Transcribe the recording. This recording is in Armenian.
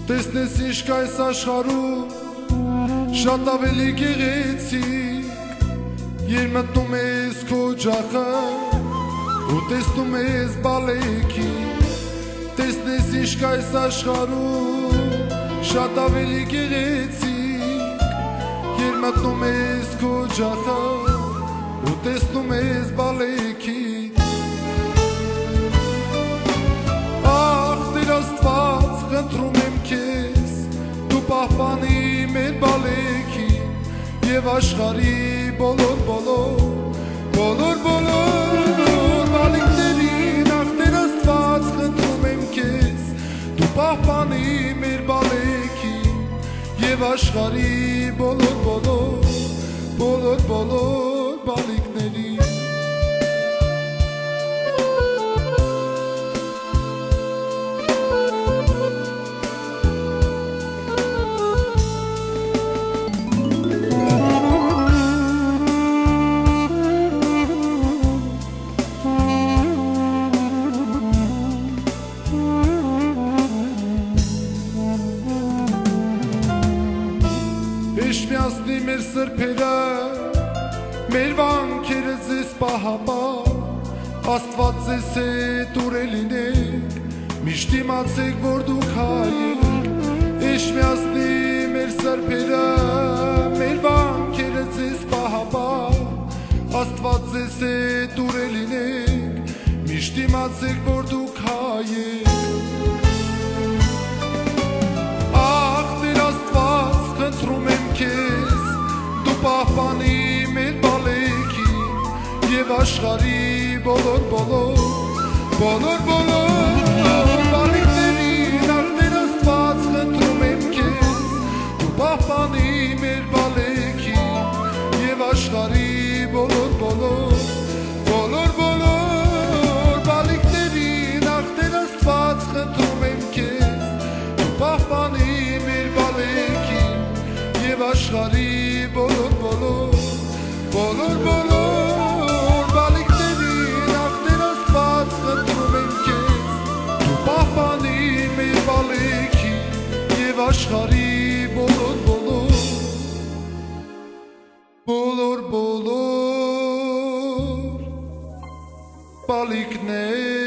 Տեսնես ինչ կա այս աշխարհում շատ ավելի գեղեցիկ Երբ մտնում ես քո ջախը ու տեսնում ես բալեքի Տեսնես ինչ կա այս աշխարհում շատ ավելի գեղեցիկ Երբ մտնում ես քո ջախը ու տեսնում ես բալեքի Ախ Տեր Աստված խնդրում եմ քեզ դու պահպանի մեր բալեքին եւ աշխարհի բոլոր բալիկներին ախ Տեր Աստված խնդրում եմ քեզ դու պահպանի մեր բալեքին եւ աշխարհի բոլոր բալիկներին Միացնի մեր սրբերը, մեր վանքերը ձեզ պահապան, Աստված ձեզ հետ ուր լինեք, միշտ իմացեք, որ դուք հայ եք, միացնի մեր սրբերը, մեր վանքերը ձեզ պահապան, Աստված ձեզ հետ ուր լինեք, միշտ իմացեք, որ դուք հայ եք, Ախ Տեր Աստված խնդրում եմ քեզ դու պահպանի մեր բալեքին եւ աշխարհի բոլոր բալիկներին ախ Տեր Աստված խնդրում եմ քեզ դու պահպանի մեր բալեքին եւ աշխարհի բոլոր բալիկներին ախ Տեր Աստված խնդրում եմ քեզ դու պահպանի մեր բալեքին Եվ աշխարհի բոլոր բալիկներին ախ Տեր Աստված խնդրում եմ քեզ դու պահպանի մեր բալեքին եւ աշխարհի բոլոր բալիկներ